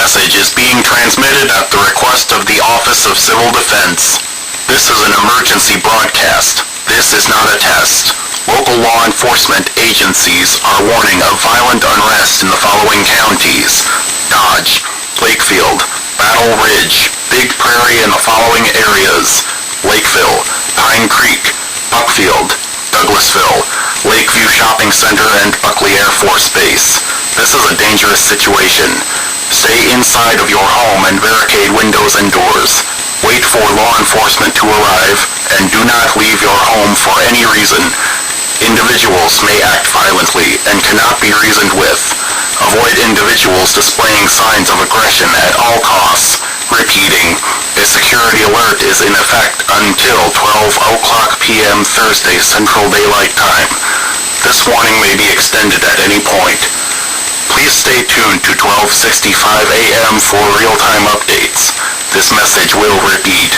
message is being transmitted at the request of the Office of Civil Defense. This is an emergency broadcast. This is not a test. Local law enforcement agencies are warning of violent unrest in the following counties: Dodge, Lakefield, Battle Ridge, Big Prairie, and the following areas: Lakeville, Pine Creek, Buckfield, Douglasville, Lakeview Shopping Center, and Buckley Air Force Base. This is a dangerous situation. Stay inside of your home and barricade windows and doors. Wait for law enforcement to arrive, and do not leave your home for any reason. Individuals may act violently and cannot be reasoned with. Avoid individuals displaying signs of aggression at all costs. Repeating, a security alert is in effect until 12:00 p.m. Thursday Central Daylight Time. This warning may be extended at any point. Please stay tuned to 12:65 a.m. for real-time updates. This message will repeat.